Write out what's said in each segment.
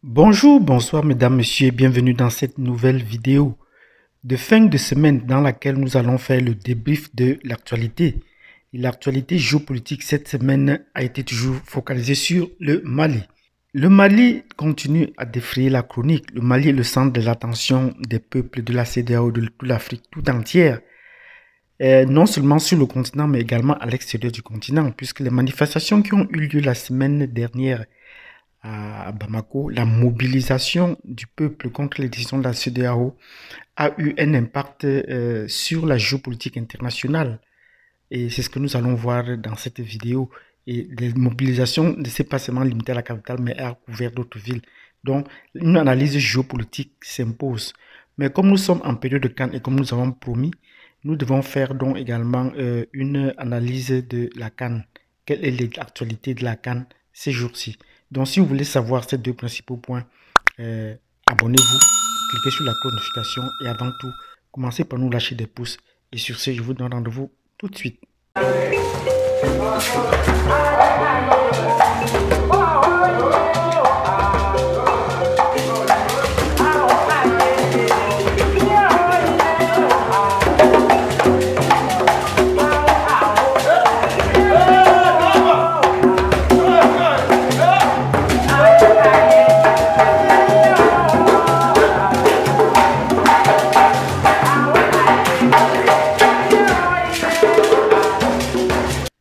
Bonjour, bonsoir mesdames, messieurs et bienvenue dans cette nouvelle vidéo de fin de semaine dans laquelle nous allons faire le débrief de l'actualité. L'actualité géopolitique cette semaine a été toujours focalisée sur le Mali. Le Mali continue à défrayer la chronique. Le Mali est le centre de l'attention des peuples de la CEDEAO, de toute l'Afrique tout entière. Non seulement sur le continent mais également à l'extérieur du continent, puisque les manifestations qui ont eu lieu la semaine dernière à Bamako, la mobilisation du peuple contre les décisions de la CEDEAO a eu un impact sur la géopolitique internationale. Et c'est ce que nous allons voir dans cette vidéo. Et les mobilisations ne s'est pas seulement limitées à la capitale, mais a couvert d'autres villes. Donc, une analyse géopolitique s'impose. Mais comme nous sommes en période de Cannes et comme nous avons promis, nous devons faire donc également une analyse de la Cannes. Quelle est l'actualité de la Cannes ces jours-ci? Donc, si vous voulez savoir ces deux principaux points, abonnez-vous, cliquez sur la cloche de notification et avant tout, commencez par nous lâcher des pouces. Et sur ce, je vous donne rendez-vous tout de suite.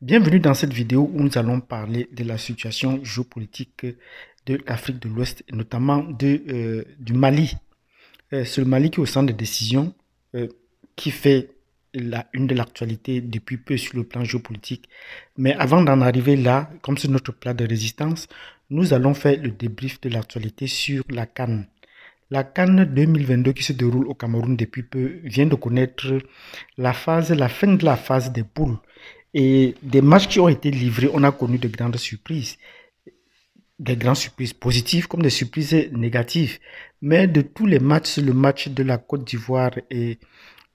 Bienvenue dans cette vidéo où nous allons parler de la situation géopolitique de l'Afrique de l'Ouest, et notamment du Mali. C'est le Mali qui est au centre des décisions, qui fait une de l'actualité depuis peu sur le plan géopolitique. Mais avant d'en arriver là, comme c'est notre plat de résistance, nous allons faire le débrief de l'actualité sur la CAN. La CAN 2022 qui se déroule au Cameroun depuis peu vient de connaître la fin de la phase des poules. Et des matchs qui ont été livrés, on a connu de grandes surprises. Des grandes surprises positives comme des surprises négatives. Mais de tous les matchs, c'est le match de la Côte d'Ivoire et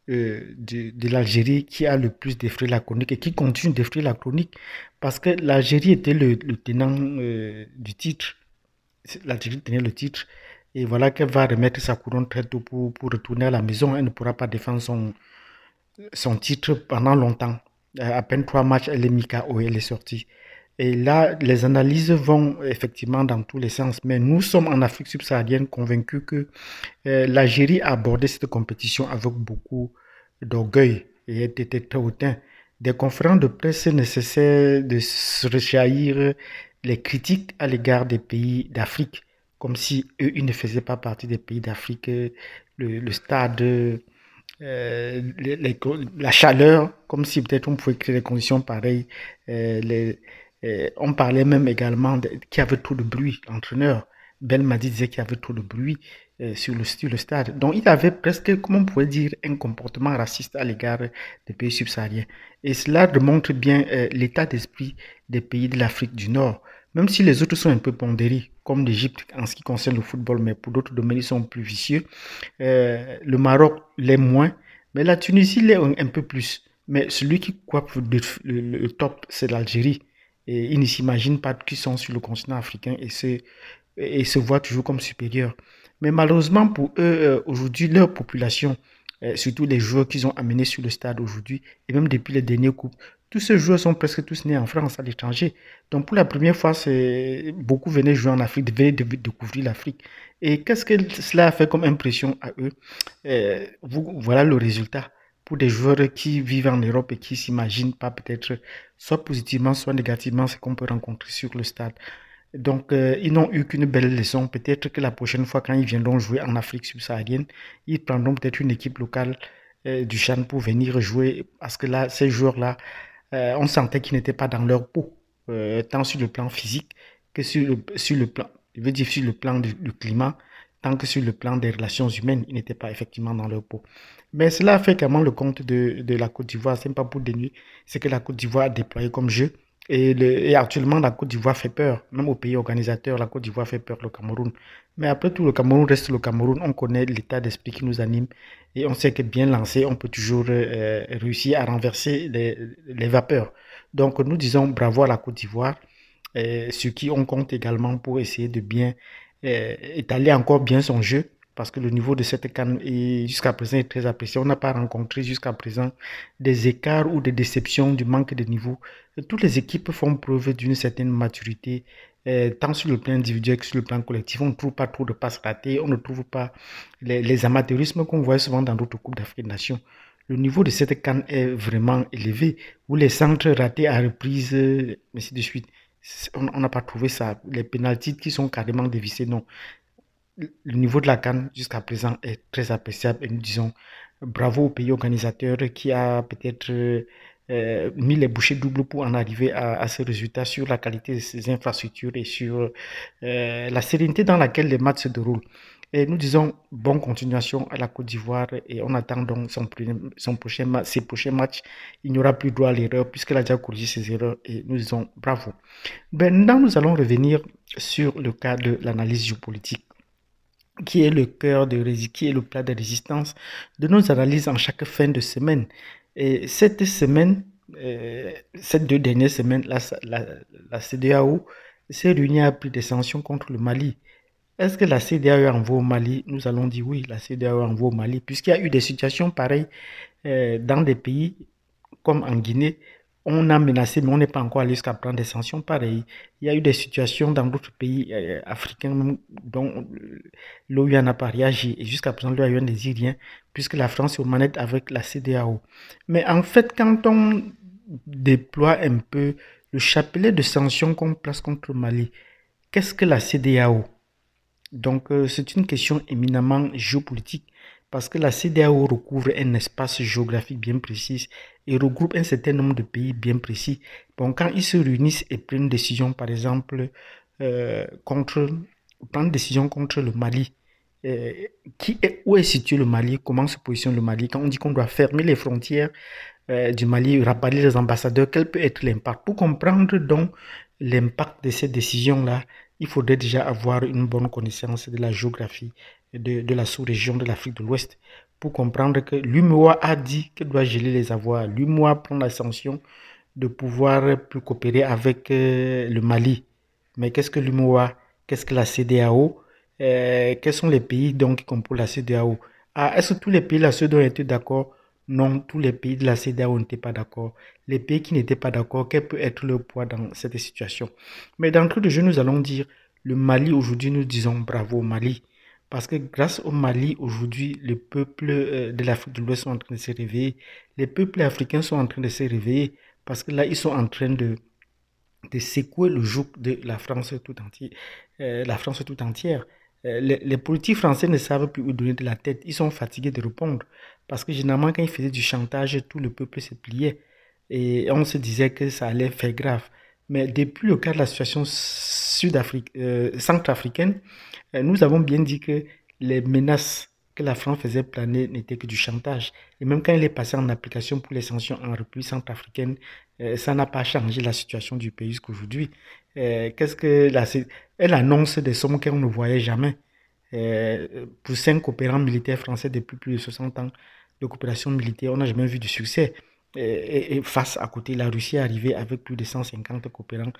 de l'Algérie qui a le plus défrayé la chronique et qui continue de défrayer la chronique parce que l'Algérie était le tenant du titre. L'Algérie tenait le titre. Et voilà qu'elle va remettre sa couronne très tôt pour retourner à la maison. Elle ne pourra pas défendre son titre pendant longtemps. À peine 3 matchs, elle est mise KO, elle est sortie. Et là, les analyses vont effectivement dans tous les sens. Mais nous sommes en Afrique subsaharienne convaincus que l'Algérie a abordé cette compétition avec beaucoup d'orgueil et était très hautain. Des conférences de presse nécessaires de se rejaillir les critiques à l'égard des pays d'Afrique, comme si eux, ils ne faisaient pas partie des pays d'Afrique. Le stade la chaleur, comme si peut-être on pouvait créer des conditions pareilles. On parlait même également qu'il y avait trop de bruit. L'entraîneur Belmadi disait qu'il y avait trop de bruit sur le stade. Donc il avait presque, comment on pourrait dire, un comportement raciste à l'égard des pays subsahariens. Et cela démontre bien l'état d'esprit des pays de l'Afrique du Nord. Même si les autres sont un peu pondérés, comme l'Égypte en ce qui concerne le football, mais pour d'autres domaines, ils sont plus vicieux. Le Maroc l'est moins, mais la Tunisie l'est un peu plus. Mais celui qui coiffe le top, c'est l'Algérie. Et ils ne s'imaginent pas qu'ils sont sur le continent africain et se voient toujours comme supérieurs. Mais malheureusement pour eux, aujourd'hui, leur population, surtout les joueurs qu'ils ont amenés sur le stade aujourd'hui, et même depuis les dernières coupes, tous ces joueurs sont presque tous nés en France, à l'étranger. Donc pour la première fois, beaucoup venaient jouer en Afrique, venaient découvrir l'Afrique. Et qu'est-ce que cela a fait comme impression à eux? Voilà le résultat. Pour des joueurs qui vivent en Europe et qui ne s'imaginent pas peut-être, soit positivement, soit négativement, ce qu'on peut rencontrer sur le stade. Donc, ils n'ont eu qu'une belle leçon. Peut-être que la prochaine fois, quand ils viendront jouer en Afrique subsaharienne, ils prendront peut-être une équipe locale du Chan pour venir jouer. Parce que là, ces joueurs-là, on sentait qu'ils n'étaient pas dans leur peau, tant sur le plan physique que sur le plan, je veux dire sur le plan du climat, tant que sur le plan des relations humaines, ils n'étaient pas effectivement dans leur peau. Mais cela a fait également le compte de la Côte d'Ivoire. Ce n'est pas pour dénuer ce que la Côte d'Ivoire a déployé comme jeu. Et actuellement, la Côte d'Ivoire fait peur. Même au pays organisateur, la Côte d'Ivoire fait peur, le Cameroun. Mais après tout, le Cameroun reste le Cameroun. On connaît l'état d'esprit qui nous anime. Et on sait que bien lancé, on peut toujours réussir à renverser les vapeurs. Donc, nous disons bravo à la Côte d'Ivoire, sur qui on compte également pour essayer de bien étaler encore bien son jeu parce que le niveau de cette CAN jusqu'à présent est très apprécié. On n'a pas rencontré jusqu'à présent des écarts ou des déceptions du manque de niveau. Toutes les équipes font preuve d'une certaine maturité, tant sur le plan individuel que sur le plan collectif. On ne trouve pas trop de passes ratées, on ne trouve pas les amateurismes qu'on voit souvent dans d'autres coupes d'Afrique des Nations. Le niveau de cette CAN est vraiment élevé, où les centres ratés à reprise, ainsi de suite. On n'a pas trouvé ça. Les pénaltys qui sont carrément dévissés, non. Le niveau de la CAN jusqu'à présent est très appréciable et nous disons bravo au pays organisateur qui a peut-être mis les bouchées doubles pour en arriver à ces résultats sur la qualité de ses infrastructures et sur la sérénité dans laquelle les matchs se déroulent. Et nous disons bonne continuation à la Côte d'Ivoire et on attend donc ses prochains matchs. Il n'y aura plus droit à l'erreur puisqu'elle a déjà corrigé ses erreurs et nous disons bravo. Maintenant, nous allons revenir sur le cas de l'analyse géopolitique qui est le cœur qui est le plat de résistance de nos analyses en chaque fin de semaine. Et cette semaine, ces 2 dernières semaines, la CEDEAO s'est réunie à pris des sanctions contre le Mali. Est-ce que la CEDEAO envoie au Mali? Nous allons dire oui, la CEDEAO envoie au Mali, puisqu'il y a eu des situations pareilles dans des pays comme en Guinée. On a menacé, mais on n'est pas encore allé jusqu'à prendre des sanctions pareilles. Il y a eu des situations dans d'autres pays africains dont l'OUA n'a pas réagi. Et jusqu'à présent, l'OUA ne dit rien, puisque la France est aux manettes avec la CEDEAO. Mais en fait, quand on déploie un peu le chapelet de sanctions qu'on place contre le Mali, qu'est-ce que la CEDEAO? Donc, c'est une question éminemment géopolitique parce que la CEDEAO recouvre un espace géographique bien précis et regroupe un certain nombre de pays bien précis. Bon, quand ils se réunissent et prennent une décision, par exemple, prendre une décision contre le Mali, où est situé le Mali, comment se positionne le Mali, quand on dit qu'on doit fermer les frontières du Mali, rapatrier les ambassadeurs, quel peut être l'impact? Pour comprendre donc l'impact de ces décisions-là, il faudrait déjà avoir une bonne connaissance de la géographie de la sous-région de l'Afrique de l'Ouest pour comprendre que l'UMOA a dit qu'elle doit geler les avoirs. L'UMOA prend la sanction de pouvoir plus coopérer avec le Mali. Mais qu'est-ce que l'UMOA? Qu'est-ce que la CEDEAO? Quels sont les pays donc qui composent la CEDEAO? Est-ce que tous les pays de la CEDEAO ont été d'accord? Non, tous les pays de la CEDEAO n'étaient pas d'accord. Les pays qui n'étaient pas d'accord, quel peut être leur poids dans cette situation? Mais d'entrée de jeu, nous allons dire le Mali aujourd'hui, nous disons bravo au Mali. Parce que grâce au Mali, aujourd'hui, les peuples de l'Afrique de l'Ouest sont en train de se réveiller. Les peuples africains sont en train de se réveiller parce que là, ils sont en train de secouer le joug de la France tout entière. Les politiques français ne savent plus où donner de la tête. Ils sont fatigués de répondre. Parce que généralement, quand ils faisaient du chantage, tout le peuple se pliait. Et on se disait que ça allait faire grave. Mais depuis le cas de la situation centrafricaine, nous avons bien dit que les menaces que la France faisait planer n'étaient que du chantage. Et même quand il est passé en application pour les sanctions en République centrafricaine, ça n'a pas changé la situation du pays jusqu'aujourd'hui. Elle annonce des sommes qu'on ne voyait jamais. Pour 5 opérants militaires français depuis plus de 60 ans de coopération militaire, on n'a jamais vu de succès. Et face à côté, la Russie est arrivée avec plus de 150 coopérants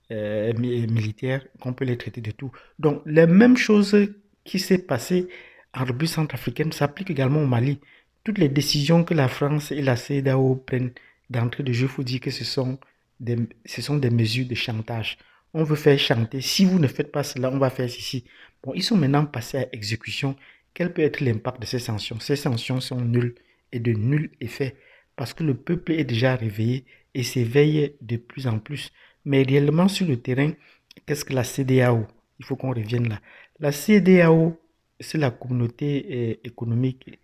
militaires qu'on peut les traiter de tout. Donc, les mêmes choses qui s'est passé en République centrafricaine s'appliquent également au Mali. Toutes les décisions que la France et la CEDEAO prennent d'entrée de jeu, il faut dire que ce sont des mesures de chantage. On veut faire chanter. Si vous ne faites pas cela, on va faire ceci. Bon, ils sont maintenant passés à exécution. Quel peut être l'impact de ces sanctions? Ces sanctions sont nulles et de nul effet parce que le peuple est déjà réveillé et s'éveille de plus en plus. Mais réellement sur le terrain, qu'est-ce que la CEDEAO? Il faut qu'on revienne là. La CEDEAO, c'est la communauté économique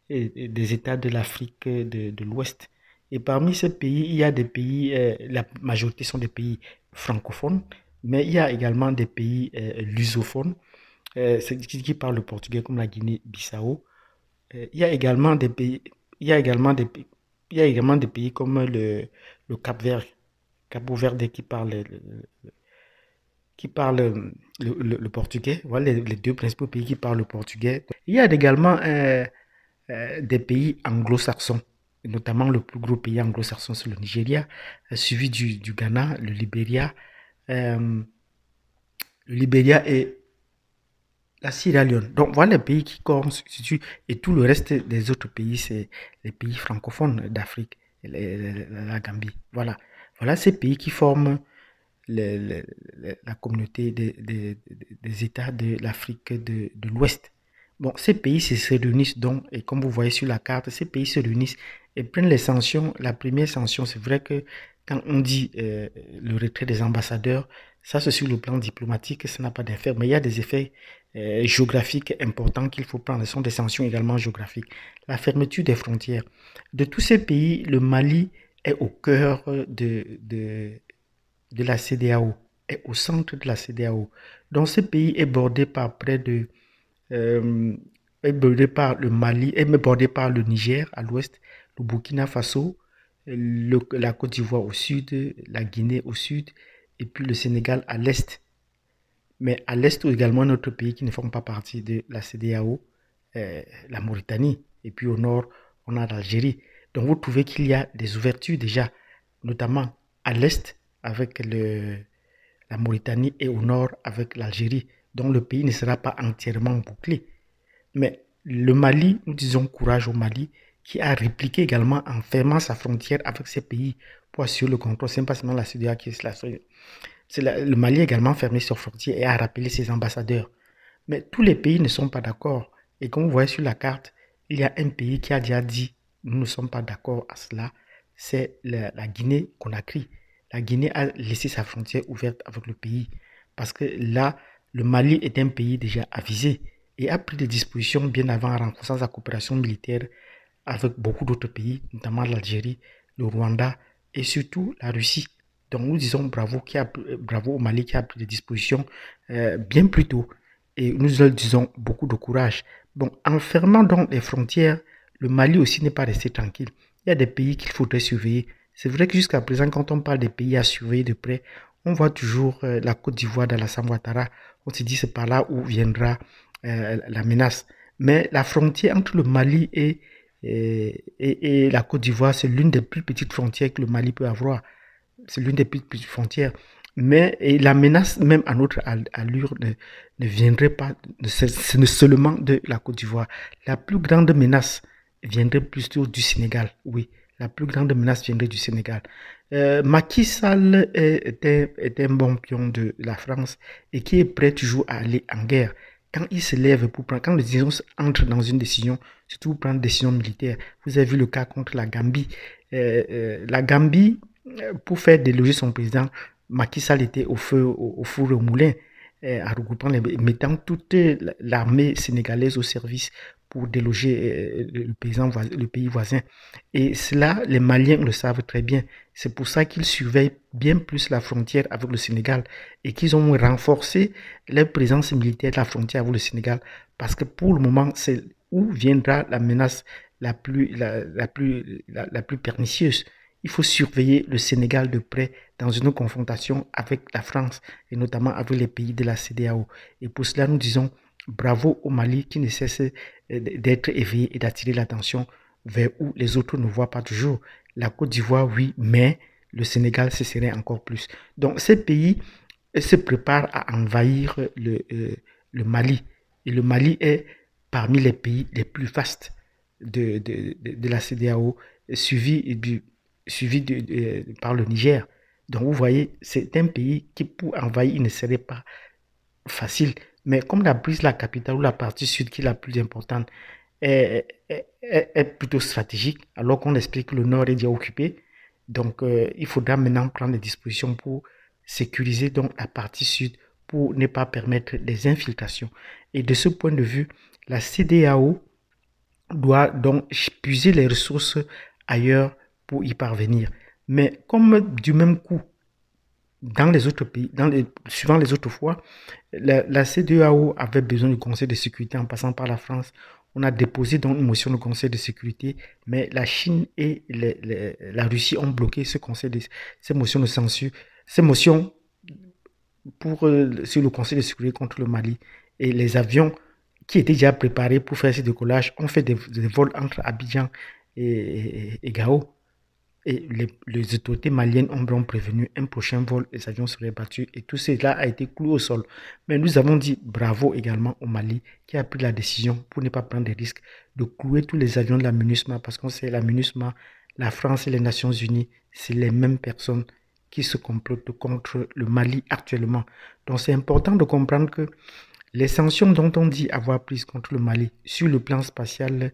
des États de l'Afrique de l'Ouest. Et parmi ces pays, il y a des pays, la majorité sont des pays francophones, mais il y a également des pays lusophones, qui parlent le portugais comme la Guinée-Bissau. Il y a également des pays, il y a également des, pays- il y a également des pays comme le Cap-Vert, Cabo Verde qui parle le portugais. Voilà les 2 principaux pays qui parlent le portugais. Il y a également des pays anglo-saxons, notamment le plus gros pays anglo-saxon, c'est le Nigeria, suivi du Ghana, le Libéria. Euh, le Libéria est La Sierra Leone. Donc voilà les pays qui constituent, et tout le reste des autres pays, c'est les pays francophones d'Afrique, la Gambie. Voilà. Voilà ces pays qui forment la communauté des États de l'Afrique de l'Ouest. Bon, ces pays se réunissent donc, et comme vous voyez sur la carte, ces pays se réunissent et prennent les sanctions. La première sanction, c'est vrai que quand on dit le retrait des ambassadeurs, ça c'est sur le plan diplomatique, ça n'a pas d'effet, mais il y a des effets géographiques importants qu'il faut prendre. Ce sont des sanctions également géographiques. La fermeture des frontières. De tous ces pays, le Mali est au cœur de la CEDEAO, est au centre de la CEDEAO. Donc ce pays est bordé par euh, est bordé par le Mali, est bordé par le Niger à l'ouest, le Burkina Faso, la Côte d'Ivoire au sud, la Guinée au sud, et puis le Sénégal à l'est. Mais à l'est également notre pays qui ne font pas partie de la CEDEAO, la Mauritanie, et puis au nord, on a l'Algérie. Donc vous trouvez qu'il y a des ouvertures déjà, notamment à l'est avec la Mauritanie et au nord avec l'Algérie. Donc le pays ne sera pas entièrement bouclé. Mais le Mali, nous disons courage au Mali, qui a répliqué également en fermant sa frontière avec ces pays pour assurer le contrôle. Ce n'est pas seulement la CEDEAO qui est là. Le Mali a également fermé ses frontières et a rappelé ses ambassadeurs. Mais tous les pays ne sont pas d'accord. Et comme vous voyez sur la carte, il y a un pays qui a déjà dit nous ne sommes pas d'accord à cela. C'est la Guinée-Conakry. La Guinée a laissé sa frontière ouverte avec le pays. Parce que là, le Mali est un pays déjà avisé et a pris des dispositions bien avant en renforçant sa coopération militaire avec beaucoup d'autres pays, notamment l'Algérie, le Rwanda et surtout la Russie. Donc nous disons bravo au Mali qui a pris des dispositions bien plus tôt et nous leur disons beaucoup de courage. Bon, en fermant donc les frontières, le Mali aussi n'est pas resté tranquille. Il y a des pays qu'il faudrait surveiller. C'est vrai que jusqu'à présent, quand on parle des pays à surveiller de près, on voit toujours la Côte d'Ivoire d'Alassane Ouattara. On se dit c'est par là où viendra la menace. Mais la frontière entre le Mali et la Côte d'Ivoire, c'est l'une des plus petites frontières que le Mali peut avoir. C'est l'une des plus petites frontières. Mais la menace, même à notre allure, ne viendrait pas seulement de la Côte d'Ivoire. La plus grande menace viendrait plutôt du Sénégal. Oui, la plus grande menace viendrait du Sénégal. Macky Sall est un bon pion de la France et qui est prêt toujours à aller en guerre. Quand il se lève pour prendre, quand les décisions entrent dans une décision, surtout pour prendre une décision militaire. Vous avez vu le cas contre la Gambie. La Gambie, pour faire déloger son président, Macky Sall était au four et au moulin, en regroupant mettant toute l'armée sénégalaise au service pour déloger le pays voisin. Et cela, les Maliens le savent très bien. C'est pour ça qu'ils surveillent bien plus la frontière avec le Sénégal et qu'ils ont renforcé leur présence militaire de la frontière avec le Sénégal. Parce que pour le moment, c'est où viendra la menace la plus pernicieuse. Il faut surveiller le Sénégal de près dans une confrontation avec la France et notamment avec les pays de la CEDEAO. Et pour cela, nous disons bravo au Mali qui ne cesse d'être éveillé et d'attirer l'attention vers où les autres ne voient pas toujours. La Côte d'Ivoire, oui, mais le Sénégal, ce serait encore plus. Donc, ces pays se préparent à envahir le Mali. Et le Mali est parmi les pays les plus vastes de la CEDEAO, suivi par le Niger. Donc vous voyez, c'est un pays qui pour envahir ne serait pas facile. Mais comme la prise, la capitale ou la partie sud qui est la plus importante est plutôt stratégique, alors qu'on explique que le nord est déjà occupé. Donc il faudra maintenant prendre des dispositions pour sécuriser donc la partie sud pour ne pas permettre des infiltrations. Et de ce point de vue, la CEDEAO doit donc puiser les ressources ailleurs pour y parvenir. Mais comme du même coup, dans les autres pays, suivant les autres fois, la CEDEAO avait besoin du Conseil de sécurité en passant par la France. On a déposé donc une motion de Conseil de sécurité, mais la Chine et la Russie ont bloqué ces motions de censure, ces motions sur le Conseil de sécurité contre le Mali. Et les avions qui étaient déjà préparés pour faire ces décollages ont fait des vols entre Abidjan et Gao. Et les autorités maliennes ont prévenu un prochain vol, les avions seraient battus et tout cela a été cloué au sol. Mais nous avons dit bravo également au Mali qui a pris la décision pour ne pas prendre des risques de clouer tous les avions de la MINUSMA parce qu'on sait la MINUSMA, la France et les Nations Unies, c'est les mêmes personnes qui se complotent contre le Mali actuellement. Donc c'est important de comprendre que les sanctions dont on dit avoir prises contre le Mali sur le plan spatial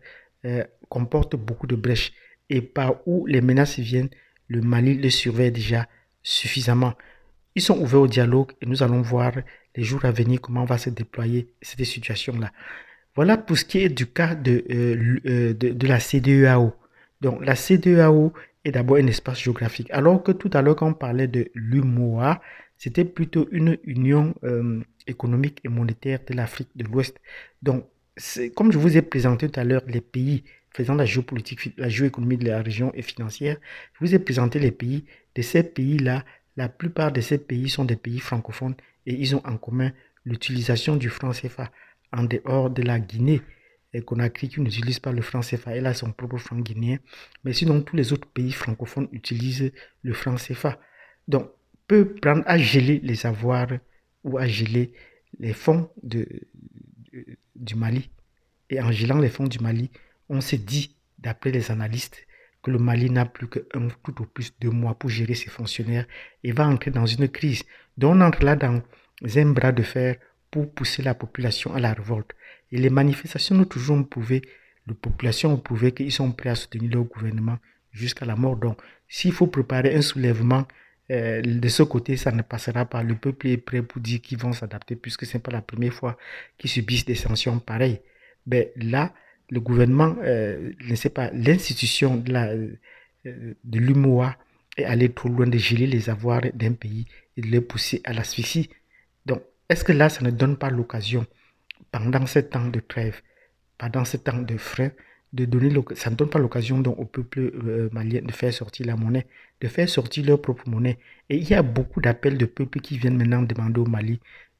comportent beaucoup de brèches. Et par où les menaces viennent, le Mali les surveille déjà suffisamment. Ils sont ouverts au dialogue et nous allons voir les jours à venir comment va se déployer cette situation-là. Voilà pour ce qui est du cas de la CEDEAO. Donc la CEDEAO est d'abord un espace géographique, alors que tout à l'heure quand on parlait de l'UMOA, c'était plutôt une union économique et monétaire de l'Afrique de l'Ouest. Donc, comme je vous ai présenté tout à l'heure les pays faisant la géopolitique, la géoéconomie de la région et financière, je vous ai présenté les pays. De ces pays-là, la plupart de ces pays sont des pays francophones et ils ont en commun l'utilisation du franc CFA en dehors de la Guinée et Conakry qui n'utilise pas le franc CFA. Elle a son propre franc guinéen. Mais sinon, tous les autres pays francophones utilisent le franc CFA. Donc, peut prendre à geler les avoirs ou à geler les fonds du Mali. Et en gelant les fonds du Mali, on s'est dit, d'après les analystes, que le Mali n'a plus qu'un tout au plus 2 mois pour gérer ses fonctionnaires et va entrer dans une crise. Donc on entre là dans un bras de fer pour pousser la population à la révolte. Et les manifestations nous toujours prouvé, la population a prouvé qu'ils sont prêts à soutenir leur gouvernement jusqu'à la mort. Donc s'il faut préparer un soulèvement de ce côté, ça ne passera pas. Le peuple est prêt pour dire qu'ils vont s'adapter puisque ce n'est pas la première fois qu'ils subissent des sanctions pareilles. Ben, là, le gouvernement, ne sait pas, l'institution de l'UMOA est allée trop loin de geler les avoirs d'un pays et de les pousser à l'asphyxie. Donc, est-ce que là, ça ne donne pas l'occasion, pendant ce temps de trêve, pendant ce temps de frein, ça ne donne pas l'occasion donc, au peuple malien de faire sortir la monnaie, de faire sortir leur propre monnaie. Et il y a beaucoup d'appels de peuples qui viennent maintenant demander au Mali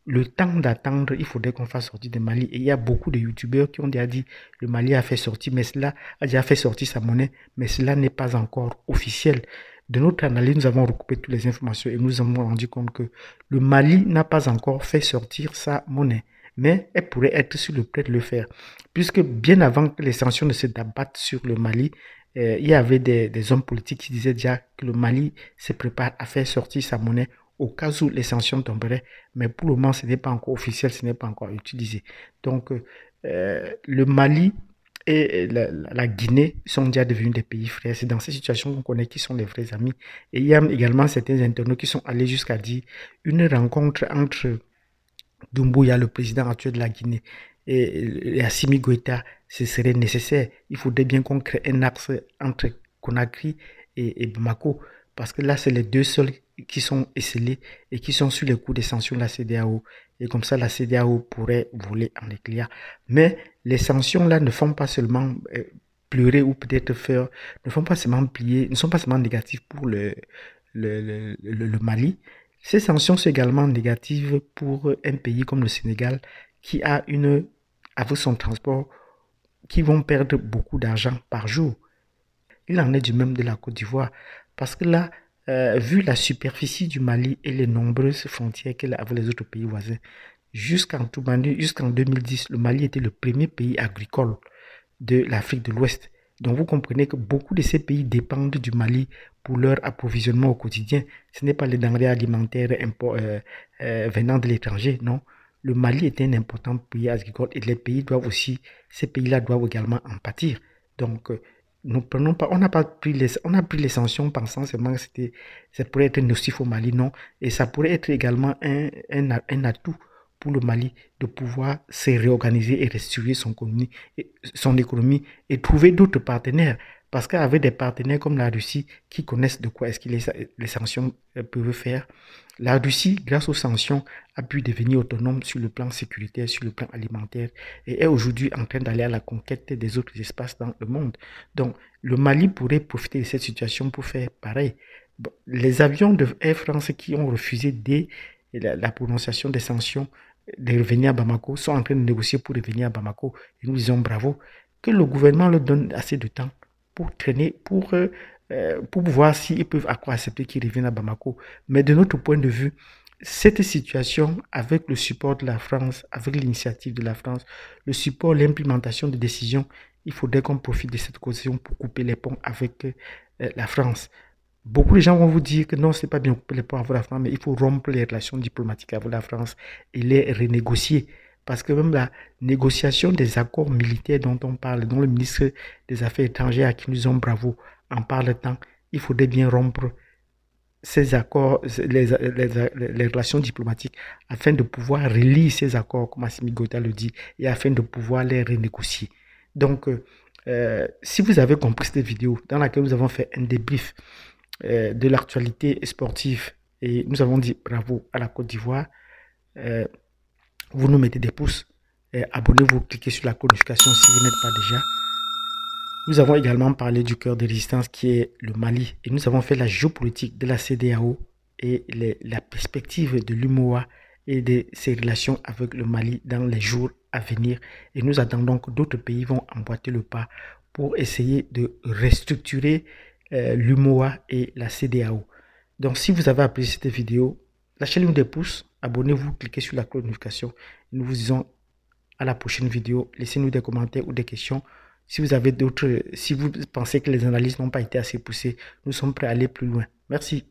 le temps d'attendre, il faudrait qu'on fasse sortir de Mali. Et il y a beaucoup de youtubeurs qui ont déjà dit le Mali a fait sortir, mais cela a déjà fait sortir sa monnaie, mais cela n'est pas encore officiel. De notre analyse, nous avons recoupé toutes les informations et nous avons rendu compte que le Mali n'a pas encore fait sortir sa monnaie, mais elle pourrait être sur le point de le faire. Puisque bien avant que les sanctions ne se débattent sur le Mali, il y avait des hommes politiques qui disaient déjà que le Mali se prépare à faire sortir sa monnaie au cas où les sanctions tomberaient, mais pour le moment, ce n'est pas encore officiel, ce n'est pas encore utilisé. Donc, le Mali et la Guinée sont déjà devenus des pays frères. C'est dans ces situations qu'on connaît qui sont les vrais amis. Et il y a également certains internautes qui sont allés jusqu'à dire une rencontre entre Doumbouya, le président actuel de la Guinée, et Assimi Goïta, ce serait nécessaire. Il faudrait bien qu'on crée un axe entre Conakry et Bamako, parce que là, c'est les deux seuls qui sont esselés et qui sont sur les coups des sanctions de la CEDEAO. Et comme ça, la CEDEAO pourrait voler en éclairs. Mais les sanctions là ne font pas seulement pleurer ou peut-être faire, ne font pas seulement plier, ne sont pas seulement négatives pour le Mali. Ces sanctions sont également négatives pour un pays comme le Sénégal qui a avec son transport, qui vont perdre beaucoup d'argent par jour. Il en est du même de la Côte d'Ivoire. Parce que là, vu la superficie du Mali et les nombreuses frontières qu'elle a avec les autres pays voisins, jusqu'en 2010, le Mali était le premier pays agricole de l'Afrique de l'Ouest. Donc vous comprenez que beaucoup de ces pays dépendent du Mali pour leur approvisionnement au quotidien. Ce n'est pas les denrées alimentaires venant de l'étranger, non. Le Mali est un important pays agricole et ces pays-là doivent également en pâtir. Donc, nous prenons pas, on a pris les sanctions pensant seulement que ça pourrait être nocif au Mali, non. Et ça pourrait être également un atout pour le Mali de pouvoir se réorganiser et restructurer son économie et trouver d'autres partenaires. Parce qu'avec des partenaires comme la Russie qui connaissent de quoi est-ce que les sanctions peuvent faire, la Russie, grâce aux sanctions, a pu devenir autonome sur le plan sécuritaire, sur le plan alimentaire et est aujourd'hui en train d'aller à la conquête des autres espaces dans le monde. Donc, le Mali pourrait profiter de cette situation pour faire pareil. Bon, les avions de Air France qui ont refusé dès la prononciation des sanctions de revenir à Bamako sont en train de négocier pour revenir à Bamako. Et nous disons bravo. Que le gouvernement leur donne assez de temps pour traîner, pour pour voir s'ils peuvent encore accepter qu'ils reviennent à Bamako. Mais de notre point de vue, cette situation, avec le support de la France, avec l'initiative de la France, le support, l'implémentation de décisions, il faudrait qu'on profite de cette occasion pour couper les ponts avec la France. Beaucoup de gens vont vous dire que non, c'est pas bien couper les ponts avec la France, mais il faut rompre les relations diplomatiques avec la France et les renégocier. Parce que même la négociation des accords militaires dont on parle, dont le ministre des Affaires étrangères, à qui nous disons bravo, en parle tant, il faudrait bien rompre ces accords, les relations diplomatiques, afin de pouvoir relire ces accords, comme Assimi Goïta le dit, et afin de pouvoir les renégocier. Donc, si vous avez compris cette vidéo dans laquelle nous avons fait un débrief de l'actualité sportive et nous avons dit bravo à la Côte d'Ivoire, vous nous mettez des pouces, abonnez-vous, cliquez sur la notification si vous n'êtes pas déjà. Nous avons également parlé du cœur de résistance qui est le Mali et nous avons fait la géopolitique de la CEDEAO et la perspective de l'UMOA et de ses relations avec le Mali dans les jours à venir. Et nous attendons que d'autres pays vont emboîter le pas pour essayer de restructurer l'UMOA et la CEDEAO. Donc si vous avez apprécié cette vidéo, lâchez-nous des pouces, abonnez-vous, cliquez sur la cloche de notification. Nous vous disons à la prochaine vidéo. Laissez-nous des commentaires ou des questions. Si vous avez d'autres, si vous pensez que les analyses n'ont pas été assez poussées, nous sommes prêts à aller plus loin. Merci.